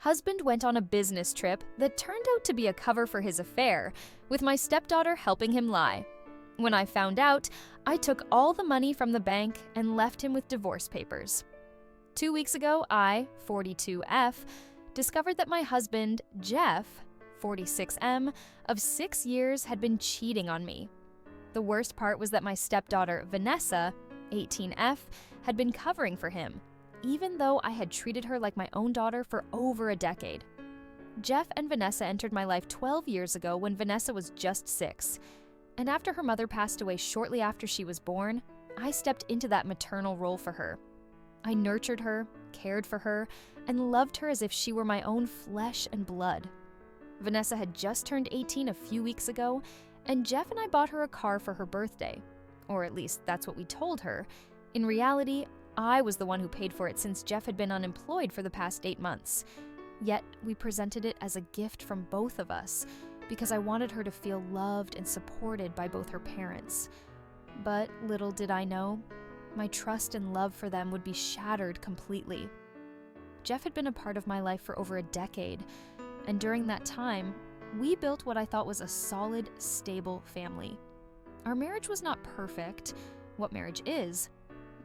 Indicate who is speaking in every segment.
Speaker 1: Husband went on a business trip that turned out to be a cover for his affair, with my stepdaughter helping him lie. When I found out, I took all the money from the bank and left him with divorce papers. 2 weeks ago, I, 42F, discovered that my husband, Jeff, 46M, of 6 years had been cheating on me. The worst part was that my stepdaughter, Vanessa, 18F, had been covering for him, even though I had treated her like my own daughter for over a decade. Jeff and Vanessa entered my life 12 years ago when Vanessa was just 6. And after her mother passed away shortly after she was born, I stepped into that maternal role for her. I nurtured her, cared for her, and loved her as if she were my own flesh and blood. Vanessa had just turned 18 a few weeks ago, and Jeff and I bought her a car for her birthday. Or at least that's what we told her. In reality, I was the one who paid for it since Jeff had been unemployed for the past 8 months. Yet, we presented it as a gift from both of us, because I wanted her to feel loved and supported by both her parents. But little did I know, my trust and love for them would be shattered completely. Jeff had been a part of my life for over a decade, and during that time, we built what I thought was a solid, stable family. Our marriage was not perfect, what marriage is,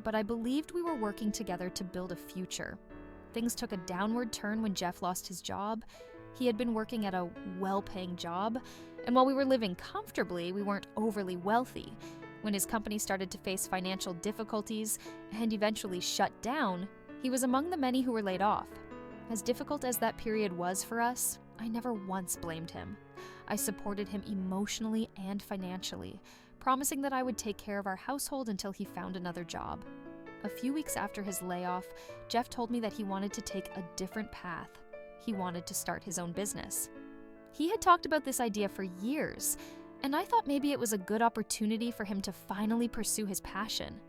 Speaker 1: but I believed we were working together to build a future. Things took a downward turn when Jeff lost his job. He had been working at a well-paying job, and while we were living comfortably, we weren't overly wealthy. When his company started to face financial difficulties and eventually shut down, he was among the many who were laid off. As difficult as that period was for us, I never once blamed him. I supported him emotionally and financially, promising that I would take care of our household until he found another job. A few weeks after his layoff, Jeff told me that he wanted to take a different path. He wanted to start his own business. He had talked about this idea for years, and I thought maybe it was a good opportunity for him to finally pursue his passion.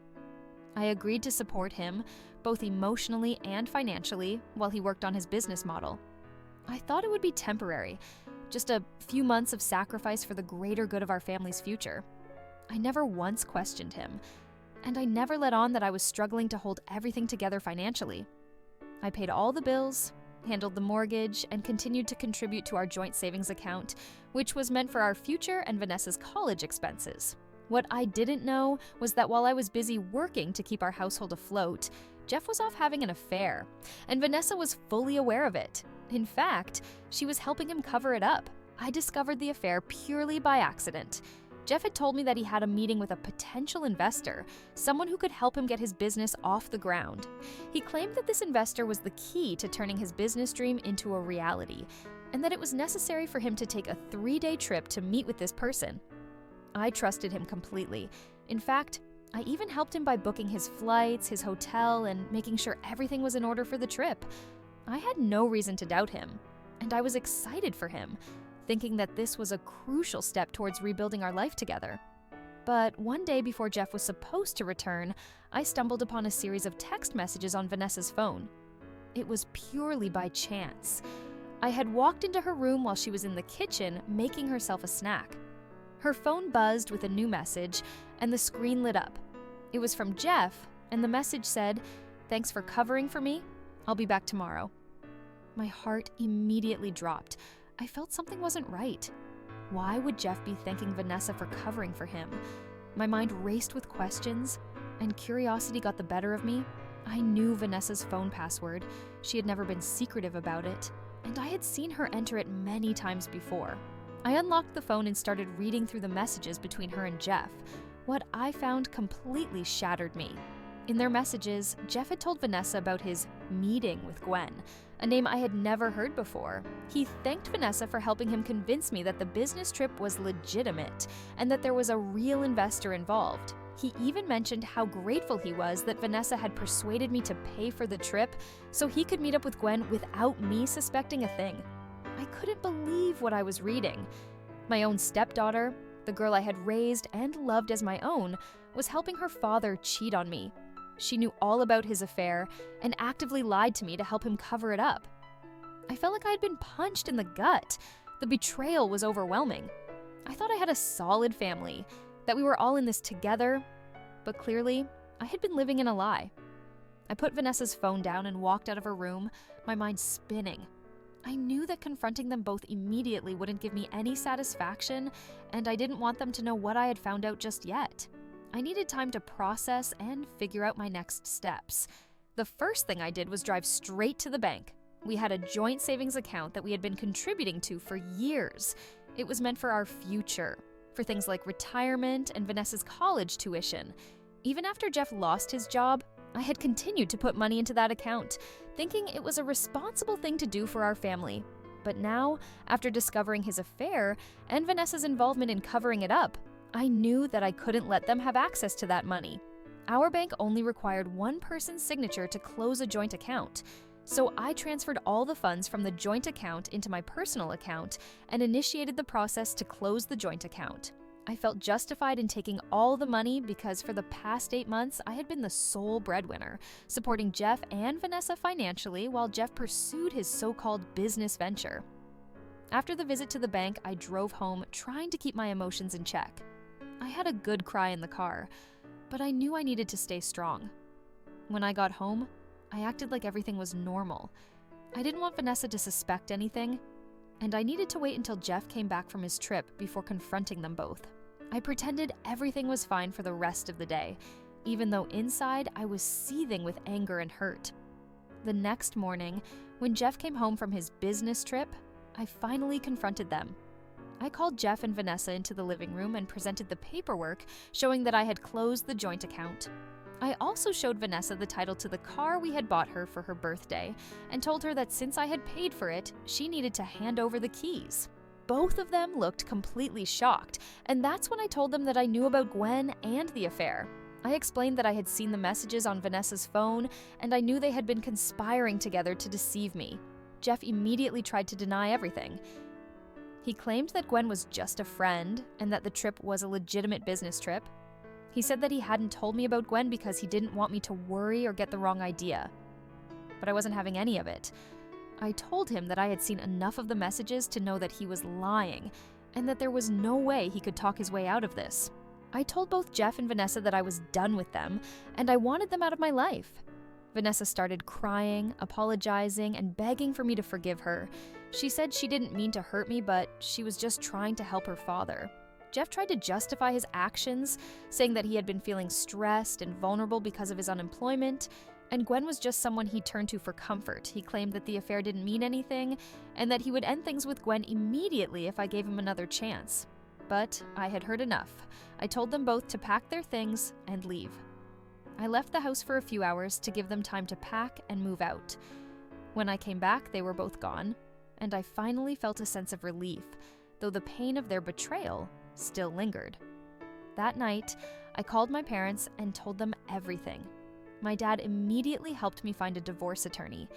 Speaker 1: I agreed to support him, both emotionally and financially, while he worked on his business model. I thought it would be temporary, just a few months of sacrifice for the greater good of our family's future. I never once questioned him, and I never let on that I was struggling to hold everything together financially. I paid all the bills, handled the mortgage, and continued to contribute to our joint savings account, which was meant for our future and Vanessa's college expenses. What I didn't know was that while I was busy working to keep our household afloat, Jeff was off having an affair, and Vanessa was fully aware of it. In fact, she was helping him cover it up. I discovered the affair purely by accident. Jeff had told me that he had a meeting with a potential investor, someone who could help him get his business off the ground. He claimed that this investor was the key to turning his business dream into a reality, and that it was necessary for him to take a 3-day trip to meet with this person. I trusted him completely. In fact, I even helped him by booking his flights, his hotel, and making sure everything was in order for the trip. I had no reason to doubt him, and I was excited for him, thinking that this was a crucial step towards rebuilding our life together. But one day before Jeff was supposed to return, I stumbled upon a series of text messages on Vanessa's phone. It was purely by chance. I had walked into her room while she was in the kitchen making herself a snack. Her phone buzzed with a new message, and the screen lit up. It was from Jeff, and the message said, "Thanks for covering for me. I'll be back tomorrow." My heart immediately dropped. I felt something wasn't right. Why would Jeff be thanking Vanessa for covering for him? My mind raced with questions, and curiosity got the better of me. I knew Vanessa's phone password. She had never been secretive about it, and I had seen her enter it many times before. I unlocked the phone and started reading through the messages between her and Jeff. What I found completely shattered me. In their messages, Jeff had told Vanessa about his meeting with Gwen, a name I had never heard before. He thanked Vanessa for helping him convince me that the business trip was legitimate and that there was a real investor involved. He even mentioned how grateful he was that Vanessa had persuaded me to pay for the trip so he could meet up with Gwen without me suspecting a thing. I couldn't believe what I was reading. My own stepdaughter, the girl I had raised and loved as my own, was helping her father cheat on me. She knew all about his affair and actively lied to me to help him cover it up. I felt like I had been punched in the gut. The betrayal was overwhelming. I thought I had a solid family, that we were all in this together, but clearly, I had been living in a lie. I put Vanessa's phone down and walked out of her room, my mind spinning. I knew that confronting them both immediately wouldn't give me any satisfaction, and I didn't want them to know what I had found out just yet. I needed time to process and figure out my next steps. The first thing I did was drive straight to the bank. We had a joint savings account that we had been contributing to for years. It was meant for our future, for things like retirement and Vanessa's college tuition. Even after Jeff lost his job, I had continued to put money into that account, thinking it was a responsible thing to do for our family. But now, after discovering his affair and Vanessa's involvement in covering it up, I knew that I couldn't let them have access to that money. Our bank only required one person's signature to close a joint account, so I transferred all the funds from the joint account into my personal account and initiated the process to close the joint account. I felt justified in taking all the money because for the past 8 months, I had been the sole breadwinner, supporting Jeff and Vanessa financially while Jeff pursued his so-called business venture. After the visit to the bank, I drove home, trying to keep my emotions in check. I had a good cry in the car, but I knew I needed to stay strong. When I got home, I acted like everything was normal. I didn't want Vanessa to suspect anything, and I needed to wait until Jeff came back from his trip before confronting them both. I pretended everything was fine for the rest of the day, even though inside I was seething with anger and hurt. The next morning, when Jeff came home from his business trip, I finally confronted them. I called Jeff and Vanessa into the living room and presented the paperwork showing that I had closed the joint account. I also showed Vanessa the title to the car we had bought her for her birthday and told her that since I had paid for it, she needed to hand over the keys. Both of them looked completely shocked, and that's when I told them that I knew about Gwen and the affair. I explained that I had seen the messages on Vanessa's phone, and I knew they had been conspiring together to deceive me. Jeff immediately tried to deny everything. He claimed that Gwen was just a friend and that the trip was a legitimate business trip. He said that he hadn't told me about Gwen because he didn't want me to worry or get the wrong idea. But I wasn't having any of it. I told him that I had seen enough of the messages to know that he was lying and that there was no way he could talk his way out of this. I told both Jeff and Vanessa that I was done with them and I wanted them out of my life. Vanessa started crying, apologizing, and begging for me to forgive her. She said she didn't mean to hurt me, but she was just trying to help her father. Jeff tried to justify his actions, saying that he had been feeling stressed and vulnerable because of his unemployment, and Gwen was just someone he turned to for comfort. He claimed that the affair didn't mean anything, and that he would end things with Gwen immediately if I gave him another chance. But I had heard enough. I told them both to pack their things and leave. I left the house for a few hours to give them time to pack and move out. When I came back, they were both gone, and I finally felt a sense of relief, though the pain of their betrayal still lingered. That night, I called my parents and told them everything. My dad immediately helped me find a divorce attorney,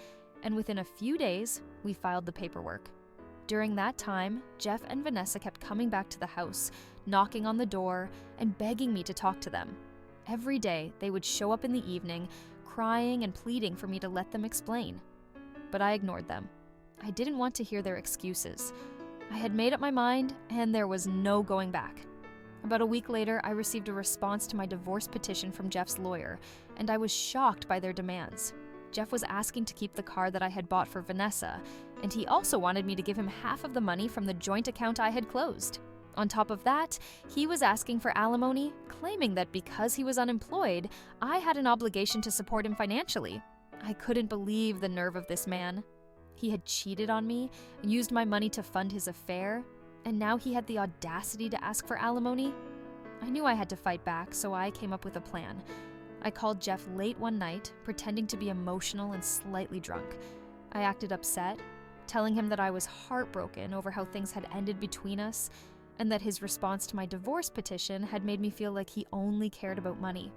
Speaker 1: and within a few days, we filed the paperwork. During that time, Jeff and Vanessa kept coming back to the house, knocking on the door, and begging me to talk to them. Every day, they would show up in the evening, crying and pleading for me to let them explain. But I ignored them. I didn't want to hear their excuses. I had made up my mind, and there was no going back. About a week later, I received a response to my divorce petition from Jeff's lawyer, and I was shocked by their demands. Jeff was asking to keep the car that I had bought for Vanessa, and he also wanted me to give him half of the money from the joint account I had closed. On top of that, he was asking for alimony, claiming that because he was unemployed, I had an obligation to support him financially. I couldn't believe the nerve of this man. He had cheated on me, used my money to fund his affair, and now he had the audacity to ask for alimony. I knew I had to fight back, so I came up with a plan. I called Jeff late one night, pretending to be emotional and slightly drunk. I acted upset, telling him that I was heartbroken over how things had ended between us, and that his response to my divorce petition had made me feel like he only cared about money.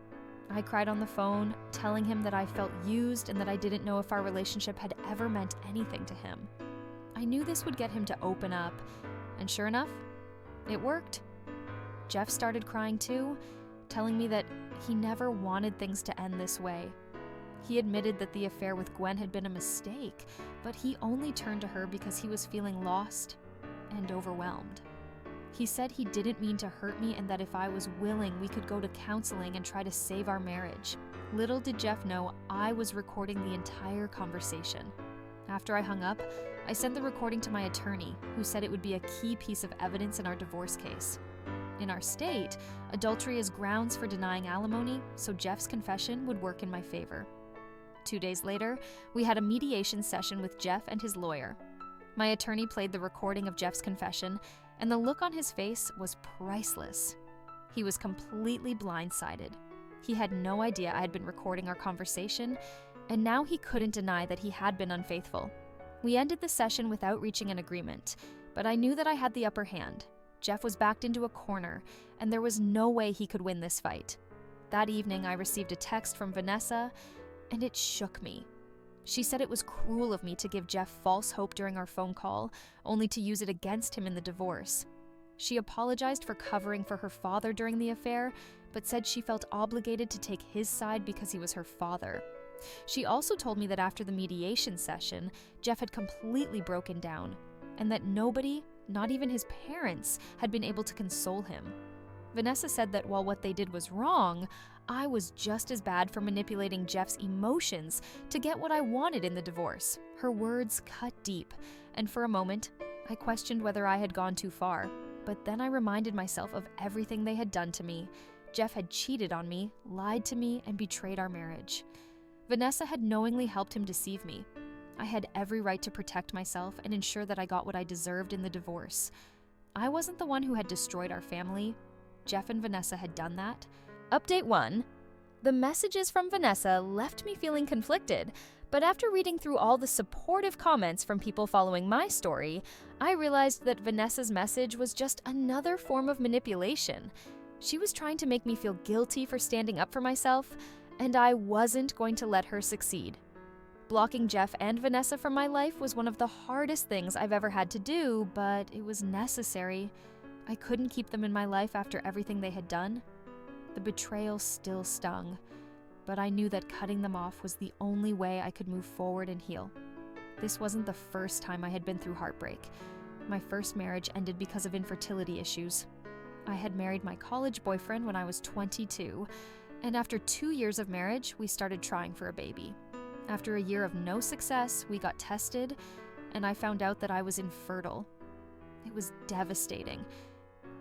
Speaker 1: I cried on the phone, telling him that I felt used and that I didn't know if our relationship had ever meant anything to him. I knew this would get him to open up, and sure enough, it worked. Jeff started crying too, telling me that he never wanted things to end this way. He admitted that the affair with Gwen had been a mistake, but he only turned to her because he was feeling lost and overwhelmed. He said he didn't mean to hurt me and that if I was willing, we could go to counseling and try to save our marriage. Little did Jeff know I was recording the entire conversation. After I hung up, I sent the recording to my attorney, who said it would be a key piece of evidence in our divorce case. In our state, adultery is grounds for denying alimony, so Jeff's confession would work in my favor. 2 days later, we had a mediation session with Jeff and his lawyer. My attorney played the recording of Jeff's confession, and the look on his face was priceless. He was completely blindsided. He had no idea I had been recording our conversation, and now he couldn't deny that he had been unfaithful. We ended the session without reaching an agreement, but I knew that I had the upper hand. Jeff was backed into a corner, and there was no way he could win this fight. That evening, I received a text from Vanessa, and it shook me. She said it was cruel of me to give Jeff false hope during our phone call, only to use it against him in the divorce. She apologized for covering for her father during the affair, but said she felt obligated to take his side because he was her father. She also told me that after the mediation session, Jeff had completely broken down, and that nobody, not even his parents, had been able to console him. Vanessa said that while what they did was wrong, I was just as bad for manipulating Jeff's emotions to get what I wanted in the divorce. Her words cut deep, and for a moment, I questioned whether I had gone too far. But then I reminded myself of everything they had done to me. Jeff had cheated on me, lied to me, and betrayed our marriage. Vanessa had knowingly helped him deceive me. I had every right to protect myself and ensure that I got what I deserved in the divorce. I wasn't the one who had destroyed our family. Jeff and Vanessa had done that. Update 1. The messages from Vanessa left me feeling conflicted, but after reading through all the supportive comments from people following my story, I realized that Vanessa's message was just another form of manipulation. She was trying to make me feel guilty for standing up for myself, and I wasn't going to let her succeed. Blocking Jeff and Vanessa from my life was one of the hardest things I've ever had to do, but it was necessary. I couldn't keep them in my life after everything they had done. The betrayal still stung, but I knew that cutting them off was the only way I could move forward and heal. This wasn't the first time I had been through heartbreak. My first marriage ended because of infertility issues. I had married my college boyfriend when I was 22, and after 2 years of marriage, we started trying for a baby. After a year of no success, we got tested, and I found out that I was infertile. It was devastating.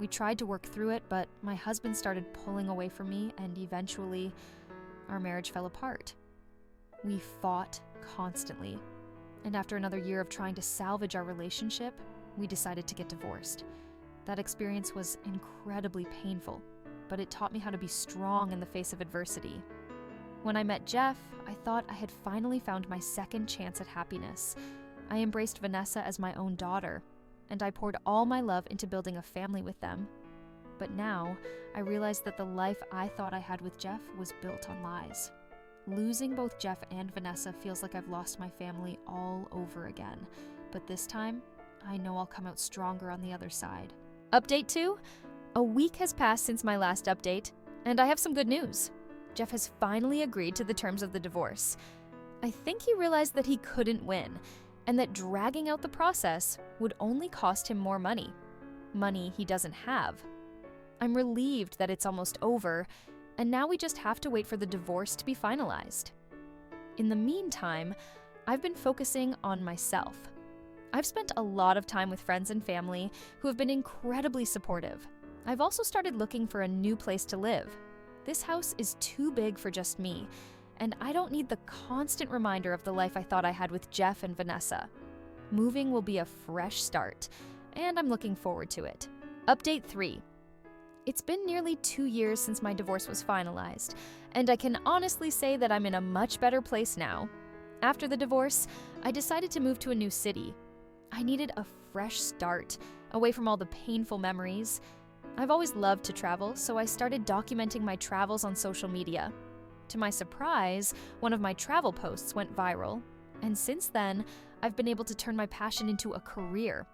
Speaker 1: We tried to work through it, but my husband started pulling away from me, and eventually, our marriage fell apart. We fought constantly, and after another year of trying to salvage our relationship, we decided to get divorced. That experience was incredibly painful, but it taught me how to be strong in the face of adversity. When I met Jeff, I thought I had finally found my second chance at happiness. I embraced Vanessa as my own daughter, and I poured all my love into building a family with them. But now, I realized that the life I thought I had with Jeff was built on lies. Losing both Jeff and Vanessa feels like I've lost my family all over again, but this time, I know I'll come out stronger on the other side. Update 2. A week has passed since my last update, and I have some good news. Jeff has finally agreed to the terms of the divorce. I think he realized that he couldn't win, and that dragging out the process would only cost him more money. Money he doesn't have. I'm relieved that it's almost over, and now we just have to wait for the divorce to be finalized. In the meantime, I've been focusing on myself. I've spent a lot of time with friends and family who have been incredibly supportive. I've also started looking for a new place to live. This house is too big for just me, and I don't need the constant reminder of the life I thought I had with Jeff and Vanessa. Moving will be a fresh start, and I'm looking forward to it. Update 3. It's been nearly 2 years since my divorce was finalized, and I can honestly say that I'm in a much better place now. After the divorce, I decided to move to a new city. I needed a fresh start, away from all the painful memories. I've always loved to travel, so I started documenting my travels on social media. To my surprise, one of my travel posts went viral, and since then, I've been able to turn my passion into a career.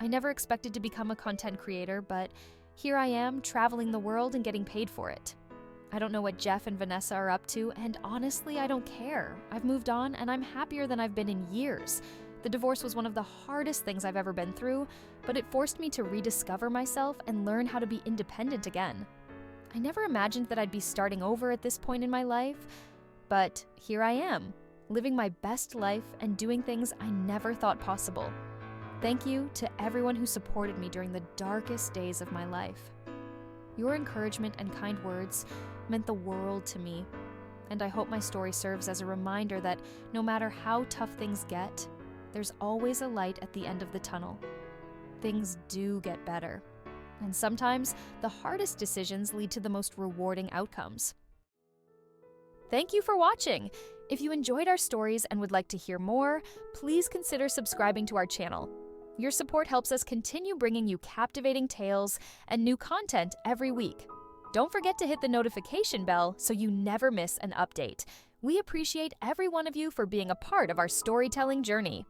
Speaker 1: I never expected to become a content creator, but here I am, traveling the world and getting paid for it. I don't know what Jeff and Vanessa are up to, and honestly, I don't care. I've moved on, and I'm happier than I've been in years. The divorce was one of the hardest things I've ever been through, but it forced me to rediscover myself and learn how to be independent again. I never imagined that I'd be starting over at this point in my life, but here I am. living my best life and doing things I never thought possible. Thank you to everyone who supported me during the darkest days of my life. Your encouragement and kind words meant the world to me, and I hope my story serves as a reminder that no matter how tough things get, there's always a light at the end of the tunnel. Things do get better, and sometimes the hardest decisions lead to the most rewarding outcomes. Thank you for watching! If you enjoyed our stories and would like to hear more, please consider subscribing to our channel. Your support helps us continue bringing you captivating tales and new content every week. Don't forget to hit the notification bell so you never miss an update. We appreciate every one of you for being a part of our storytelling journey.